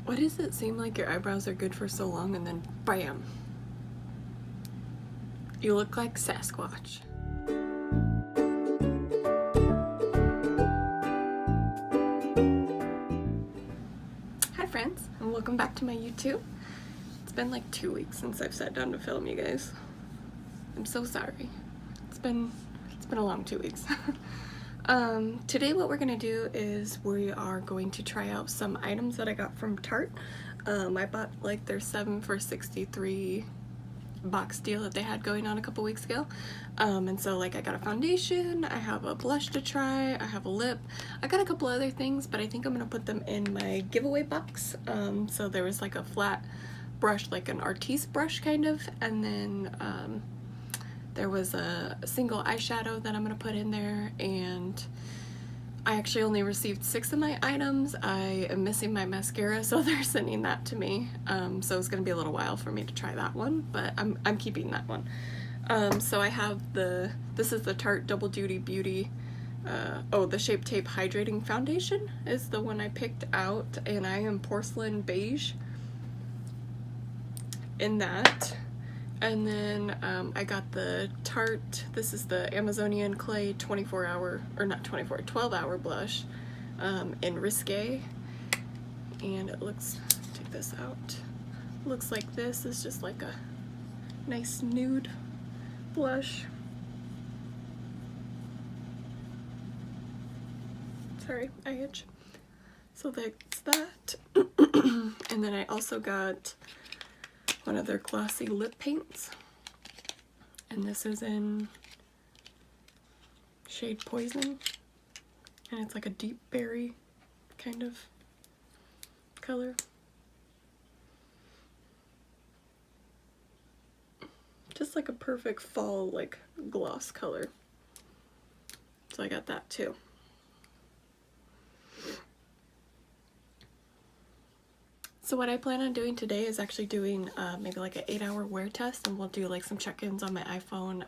Why does it seem like your eyebrows are good for so long and then bam, you look like Sasquatch? Hi friends, and welcome back to my YouTube. It's been like 2 weeks since I've sat down to film, you guys. I'm so sorry. It's been a long 2 weeks. Today what we're gonna do is we are going to try out some items that I got from Tarte. I bought like their 7 for $63 box deal that they had going on a couple weeks ago. And so like I got a foundation, I have a blush to try, I have a lip, I got a couple other things, but I think I'm gonna put them in my giveaway box. So there was like a flat brush, like an artiste brush kind of, and then there was a single eyeshadow that I'm gonna put in there, and I actually only received 6 of my items. I am missing my mascara, so they're sending that to me. So it's gonna be a little while for me to try that one, but I'm keeping that one. So I have this is the Tarte Double Duty Beauty, the Shape Tape Hydrating Foundation is the one I picked out, and I am Porcelain Beige in that. And then I got the Tarte, this is the Amazonian Clay 12-hour blush in Risque. And it looks, take this out, looks like this. Is just like a nice nude blush. Sorry, I itch. So that's that. And then I also got one of their glossy lip paints, and this is in shade Poison, and it's like a deep berry kind of color. Just like a perfect fall like gloss color. So I got that too. So what I plan on doing today is actually doing maybe like an 8-hour wear test, and we'll do like some check-ins on my iPhone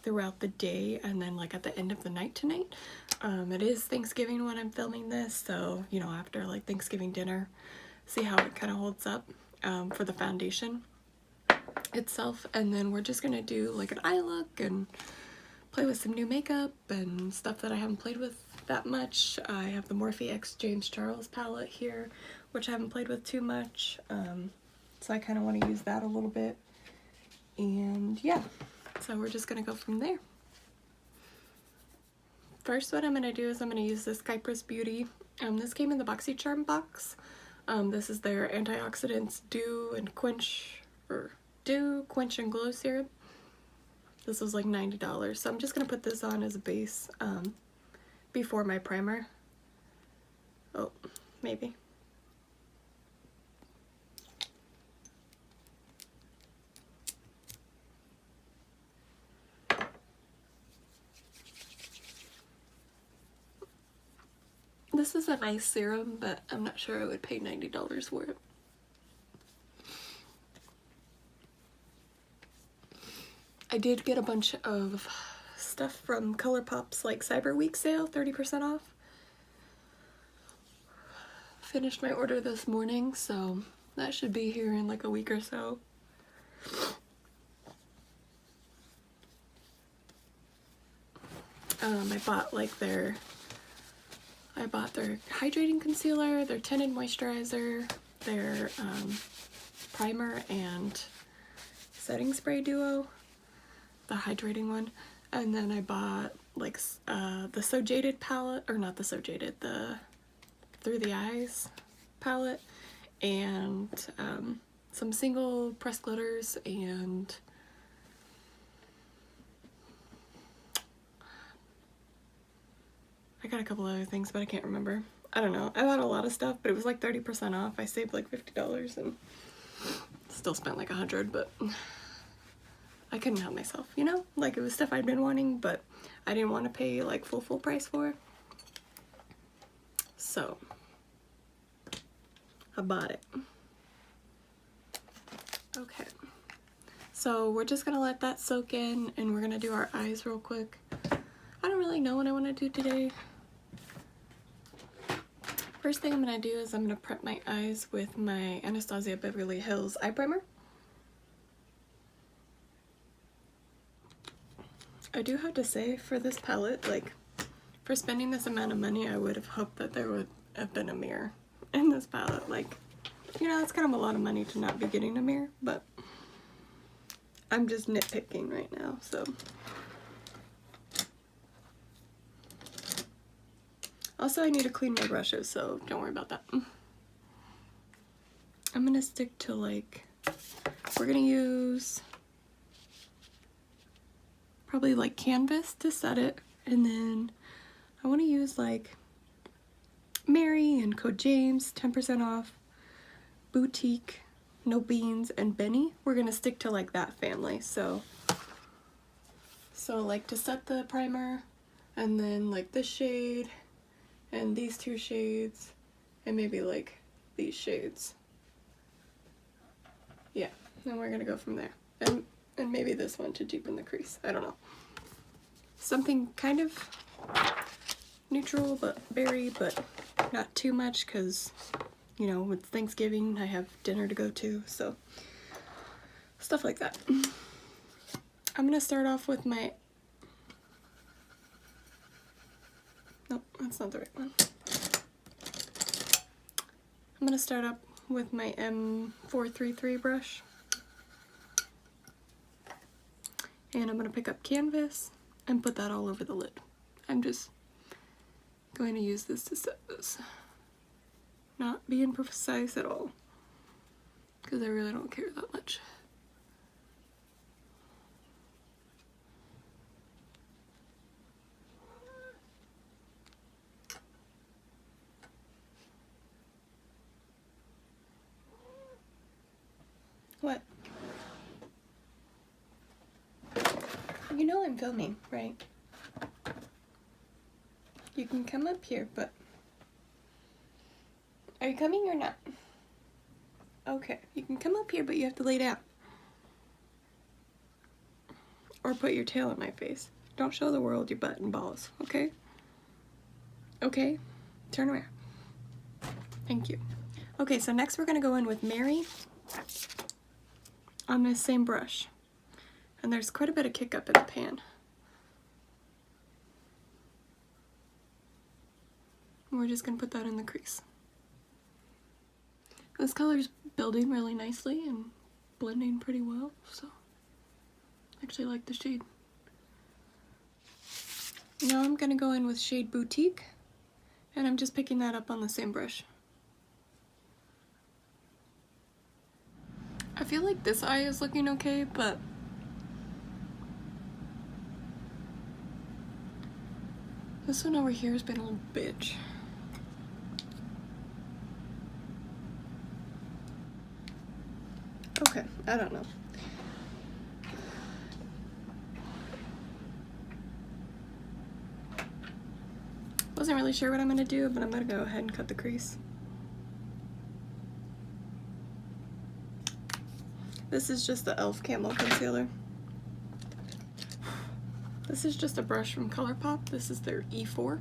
throughout the day, and then like at the end of the night tonight. It is Thanksgiving when I'm filming this, so you know, after like Thanksgiving dinner, see how it kind of holds up for the foundation itself. And then we're just gonna do like an eye look and play with some new makeup and stuff that I haven't played with that much. I have the Morphe X James Charles palette here, which I haven't played with too much, so I kind of want to use that a little bit. And yeah, so we're just gonna go from there. First, what I'm gonna do is I'm gonna use this Kypris Beauty. This came in the BoxyCharm box. This is their Antioxidants Dew and Quench, or Dew, Quench and Glow Serum. This was like $90, so I'm just gonna put this on as a base before my primer. Oh, maybe. This is a nice serum, but I'm not sure I would pay $90 for it. I did get a bunch of stuff from Colourpop's like Cyber Week sale, 30% off. Finished my order this morning, so that should be here in like a week or so. I bought like their hydrating concealer, their tinted moisturizer, their primer and setting spray duo, the hydrating one, and then I bought like the So Jaded palette, or not the So Jaded, the Through the Eyes palette, and some single pressed glitters, and I got a couple other things, but I can't remember. I don't know. I bought a lot of stuff, but it was like 30% off. I saved like $50 and still spent like $100, but I couldn't help myself, you know? Like, it was stuff I'd been wanting, but I didn't want to pay like full price for it. So I bought it. Okay. So we're just gonna let that soak in, and we're gonna do our eyes real quick. I don't really know what I want to do today. First thing I'm going to do is I'm going to prep my eyes with my Anastasia Beverly Hills eye primer. I do have to say, for this palette, like, for spending this amount of money, I would have hoped that there would have been a mirror in this palette. Like, you know, it's kind of a lot of money to not be getting a mirror, but I'm just nitpicking right now, so. Also, I need to clean my brushes, so don't worry about that. I'm gonna stick to, like, we're gonna use probably like canvas to set it, and then I want to use like Mary and Code James, 10% off, Boutique, No Beans, and Benny. We're gonna stick to like that family. So like to set the primer, and then like this shade and these two shades, and maybe like these shades. Yeah, and we're gonna go from there. And maybe this one to deepen the crease. I don't know. Something kind of neutral, but berry, but not too much, because, you know, it's Thanksgiving, I have dinner to go to, so stuff like that. I'm gonna start off with my, nope, that's not the right one. I'm gonna start up with my M433 brush. And I'm gonna pick up canvas and put that all over the lid. I'm just going to use this to set this. Not being precise at all, because I really don't care that much. What? You know I'm filming, right? You can come up here, but are you coming or not? Okay, you can come up here, but you have to lay down. Or put your tail in my face. Don't show the world your butt and balls, okay? Okay, turn around. Thank you. Okay, so next we're gonna go in with Mary on this same brush. And there's quite a bit of kick up in the pan. We're just gonna put that in the crease. This color's building really nicely and blending pretty well, so I actually like the shade. Now I'm gonna go in with shade Boutique, and I'm just picking that up on the same brush. I feel like this eye is looking okay, but this one over here has been a little bitch. Okay, I don't know. Wasn't really sure what I'm gonna do, but I'm gonna go ahead and cut the crease. This is just the e.l.f. Camo Concealer. This is just a brush from Colourpop. This is their E4.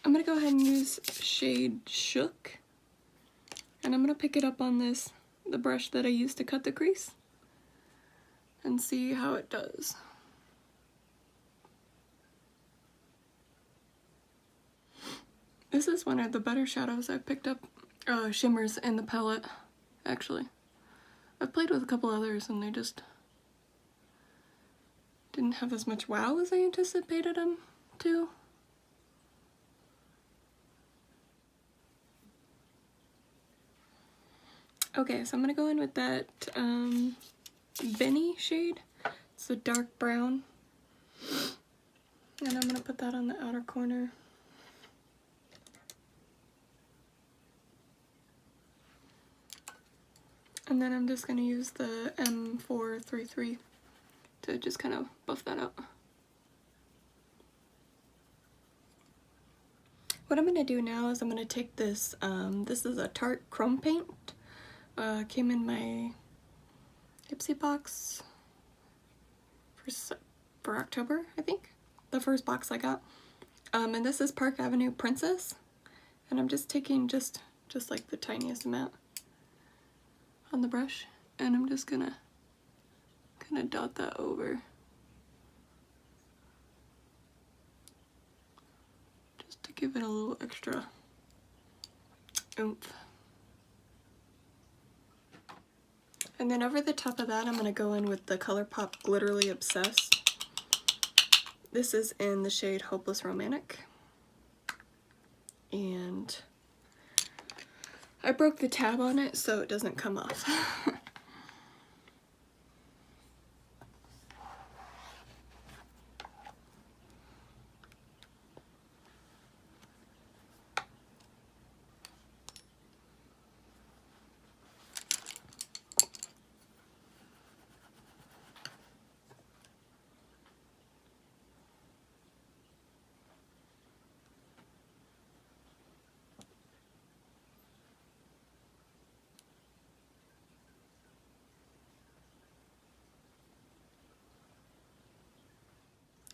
I'm gonna go ahead and use shade Shook, and I'm gonna pick it up on the brush that I used to cut the crease, and see how it does. This is one of the better shadows I've picked up, shimmers in the palette, actually. I've played with a couple others and they just didn't have as much wow as I anticipated them to. Okay, so I'm gonna go in with that Benny shade. It's a dark brown. And I'm gonna put that on the outer corner. And then I'm just gonna use the M433 to just kind of buff that out. What I'm gonna do now is I'm gonna take this, this is a Tarte Chrome Paint. Came in my Ipsy box for October, I think. The first box I got. And this is Park Avenue Princess. And I'm just taking just like the tiniest amount on the brush. And I'm just gonna kind of dot that over. Just to give it a little extra oomph. And then over the top of that, I'm going to go in with the Colourpop Glitterly Obsessed. This is in the shade Hopeless Romantic. And I broke the tab on it so it doesn't come off.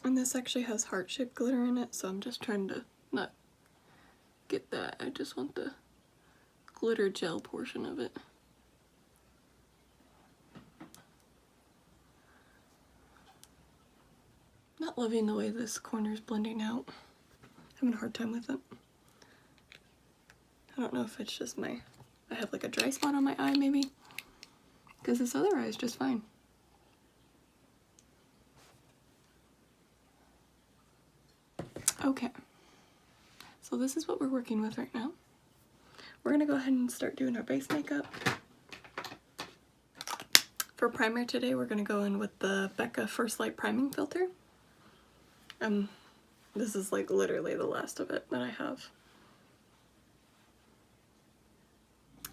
And this actually has heart-shaped glitter in it, so I'm just trying to not get that. I just want the glitter gel portion of it. Not loving the way this corner is blending out. Having a hard time with it. I don't know if it's just I have like a dry spot on my eye maybe, because this other eye is just fine. Okay, so this is what we're working with right now. We're gonna go ahead and start doing our base makeup. For primer today, we're gonna go in with the Becca First Light Priming Filter. This is like literally the last of it that I have.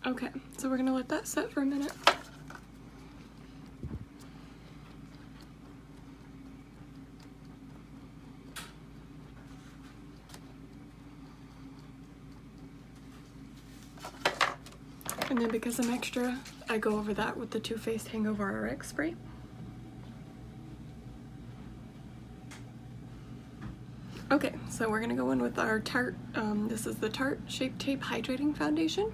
Okay, so we're gonna let that set for a minute. And then because I'm extra, I go over that with the Too Faced Hangover RX spray. Okay, so we're gonna go in with our Tarte, this is the Tarte Shape Tape Hydrating Foundation.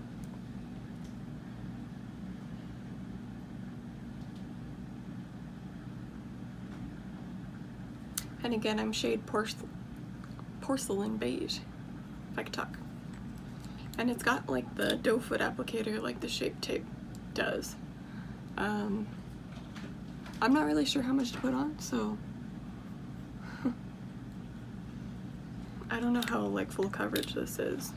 And again, I'm shade Porcelain Beige, if I could talk. And it's got like the doe foot applicator like the Shape Tape does. I'm not really sure how much to put on, so I don't know how like full coverage this is.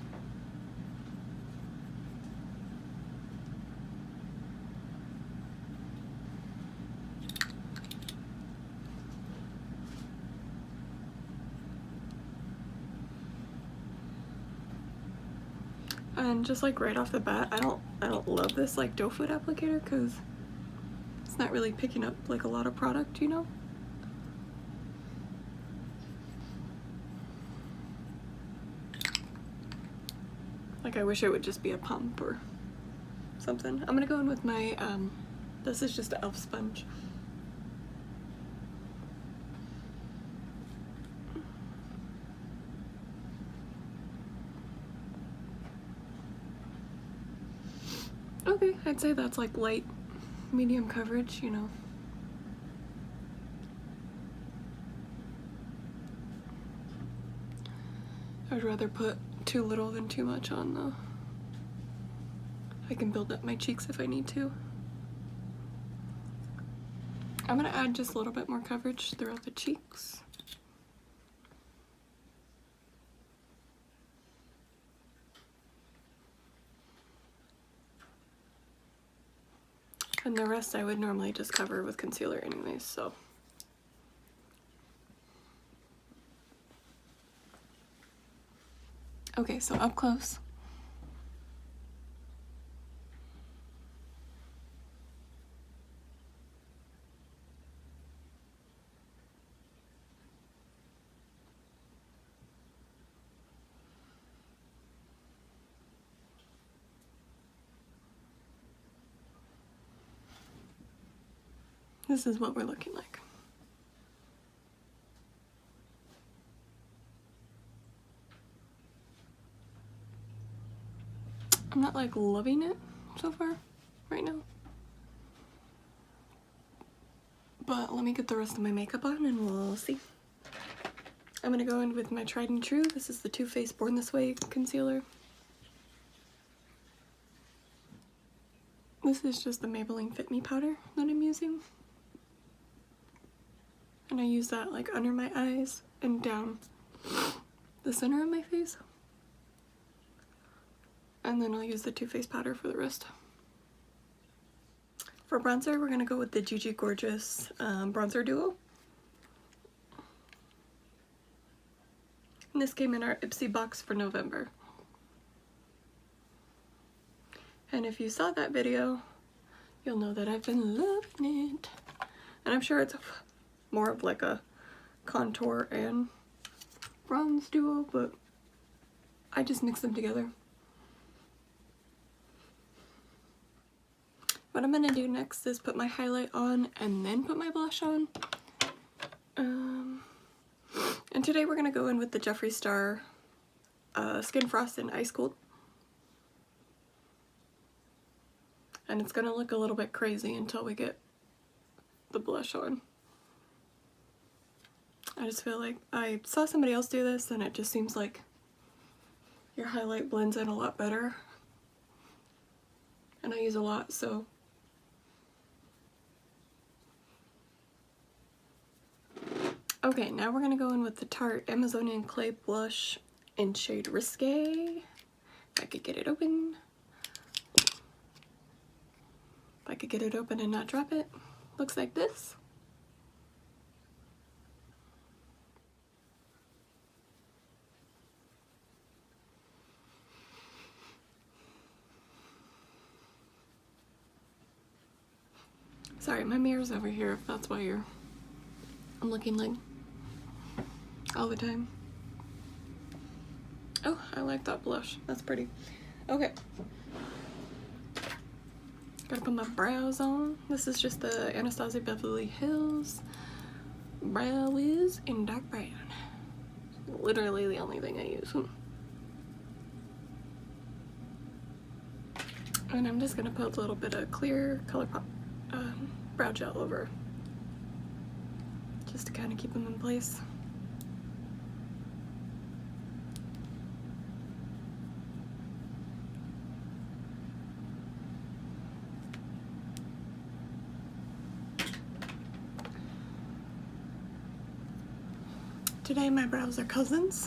And just like right off the bat, I don't love this like doe foot applicator because it's not really picking up like a lot of product, you know? Like I wish it would just be a pump or something. I'm gonna go in with my, this is just an e.l.f. sponge. Okay, I'd say that's like light, medium coverage, you know. I'd rather put too little than too much on though. I can build up my cheeks if I need to. I'm gonna add just a little bit more coverage throughout the cheeks. And the rest I would normally just cover with concealer anyways, so. Okay, so up close. this is what we're looking like. I'm not like loving it so far right now. But let me get the rest of my makeup on and we'll see. I'm gonna go in with my tried and true. This is the Too Faced Born This Way concealer. This is just the Maybelline Fit Me powder that I'm using. And I use that like under my eyes and down the center of my face. And then I'll use the Too Faced powder for the rest. For bronzer, we're gonna go with the Gigi Gorgeous bronzer duo. And this came in our Ipsy box for November. And if you saw that video, you'll know that I've been loving it. And I'm sure it's more of like a contour and bronze duo, but I just mix them together. What I'm gonna do next is put my highlight on and then put my blush on. And today we're gonna go in with the Jeffree Star Skin Frost in Ice Cold. And it's gonna look a little bit crazy until we get the blush on. I just feel like I saw somebody else do this and it just seems like your highlight blends in a lot better. And I use a lot, so. Okay, now we're gonna go in with the Tarte Amazonian Clay Blush in shade Risque. If I could get it open. If I could get it open and not drop it. Looks like this. Sorry, my mirror's over here if that's why I'm looking like all the time. Oh, I like that blush. That's pretty. Okay. Gotta put my brows on. This is just the Anastasia Beverly Hills Brow Wiz in dark brown. Literally the only thing I use. And I'm just gonna put a little bit of clear Colourpop brow gel over, just to kind of keep them in place. Today my brows are cousins,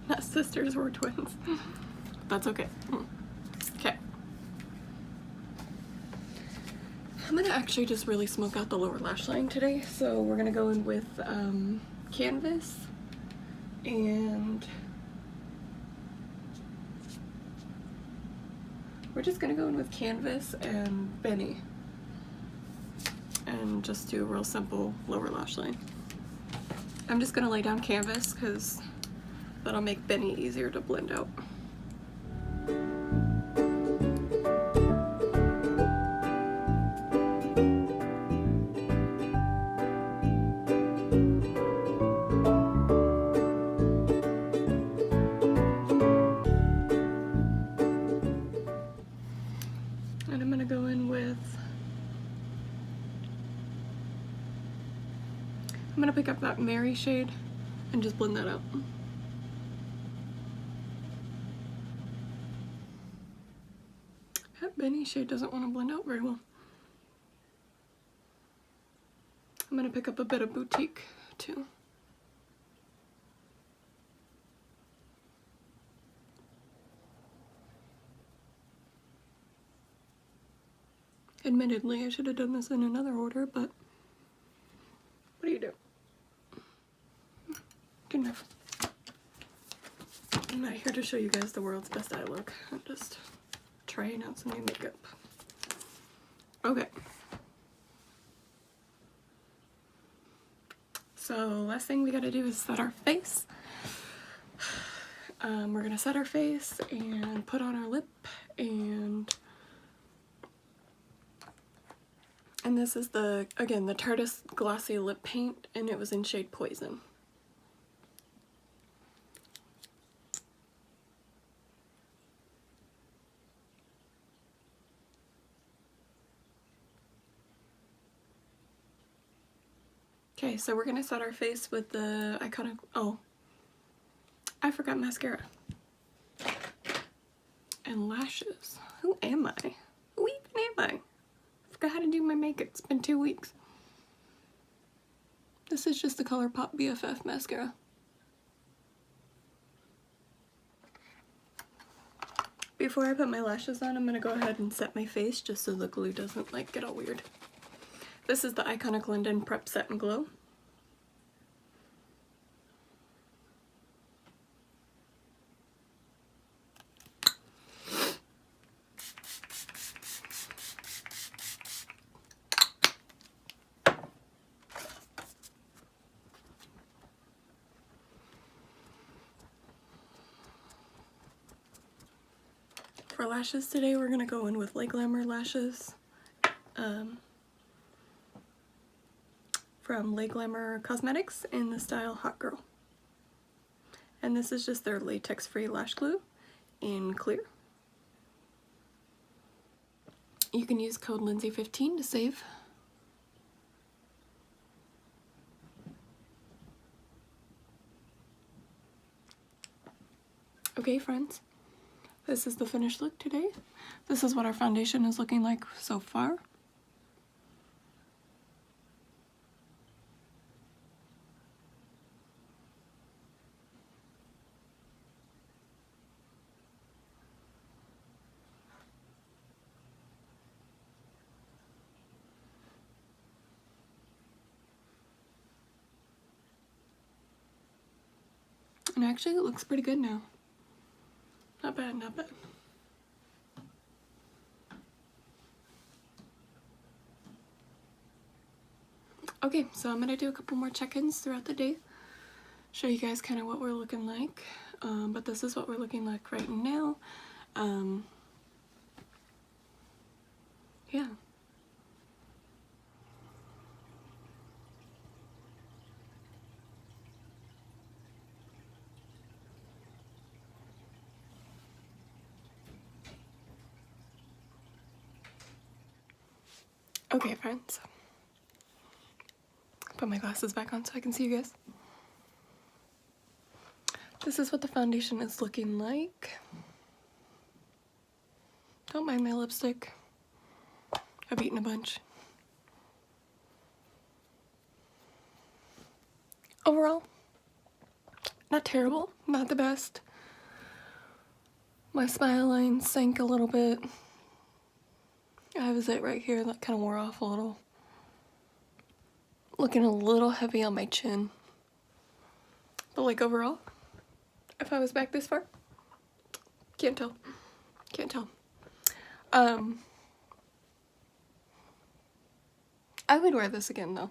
not sisters or twins. That's okay. Okay. I'm gonna actually just really smoke out the lower lash line today, so we're gonna go in with Canvas and we're just gonna go in with Canvas and Benny and just do a real simple lower lash line. I'm just gonna lay down Canvas because that'll make Benny easier to blend out. And I'm gonna go in with, I'm gonna pick up that Mary shade and just blend that out. That Benny shade doesn't want to blend out very well. I'm gonna pick up a bit of Boutique too. Admittedly, I should have done this in another order, but what do you do? Good enough. I'm not here to show you guys the world's best eye look. I'm just trying out some new makeup. Okay. So last thing we gotta do is set our face. We're gonna set our face and put on our lip and And this is the, again, the Tarte Glossy Lip Paint, and it was in shade Poison. Okay, so we're gonna set our face with the iconic, oh, I forgot mascara. And lashes. Who am I? Who even am I? I forgot how to do my makeup. It's been 2 weeks. This is just the Colourpop BFF mascara. Before I put my lashes on, I'm gonna go ahead and set my face just so the glue doesn't like get all weird. This is the Iconic London Prep Set and Glow. For lashes today, we're gonna go in with Lay Glamour lashes. From Lay Glamour Cosmetics in the style Hot Girl. And this is just their latex-free lash glue in clear. You can use code Lindsay15 to save. Okay, friends, this is the finished look today. This is what our foundation is looking like so far. And actually it looks pretty good now. Not bad, not bad. Okay, so I'm gonna do a couple more check-ins throughout the day. Show you guys kind of what we're looking like. But this is what we're looking like right now. Yeah. Okay, friends. Put my glasses back on so I can see you guys. This is what the foundation is looking like. Don't mind my lipstick. I've eaten a bunch. Overall, not terrible, not the best. My smile line sank a little bit. I have a zit right here that kind of wore off a little. Looking a little heavy on my chin. But like overall, if I was back this far, can't tell. Can't tell. I would wear this again though.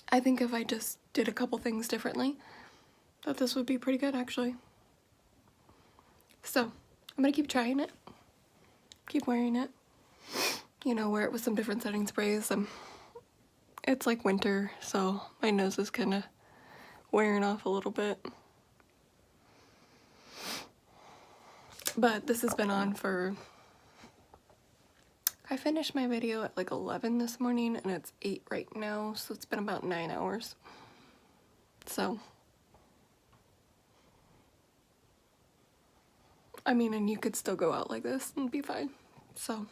I think if I just did a couple things differently, that this would be pretty good actually. So, I'm gonna keep trying it. Keep wearing it. You know, wear it with some different setting sprays. It's like winter, so my nose is kind of wearing off a little bit. But this has been on for... I finished my video at like 11 this morning and it's 8 right now, so it's been about 9 hours. So... I mean, and you could still go out like this and be fine. So,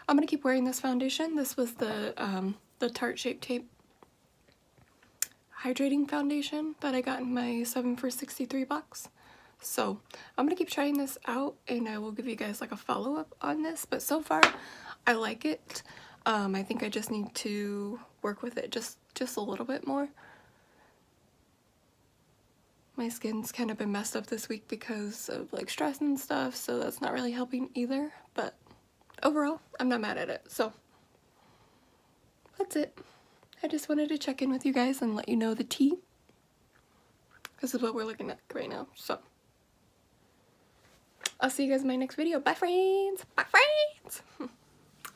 I'm gonna keep wearing this foundation. This was the Tarte Shape Tape Hydrating Foundation that I got in my 7 for $63 box. So, I'm gonna keep trying this out and I will give you guys like a follow-up on this. But so far, I like it. I think I just need to work with it just a little bit more. My skin's kind of been messed up this week because of like stress and stuff, so that's not really helping either, but overall, I'm not mad at it, so that's it. I just wanted to check in with you guys and let you know the tea. This is what we're looking at right now, so I'll see you guys in my next video. Bye, friends! Bye, friends!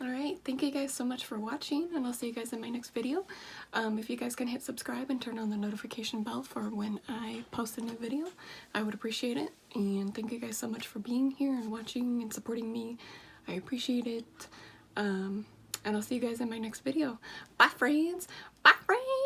Alright, Alright, thank you guys so much for watching, and I'll see you guys in my next video. If you guys can hit subscribe and turn on the notification bell for when I post a new video, I would appreciate it. And thank you guys so much for being here and watching and supporting me. I appreciate it. And I'll see you guys in my next video. Bye, friends! Bye, friends!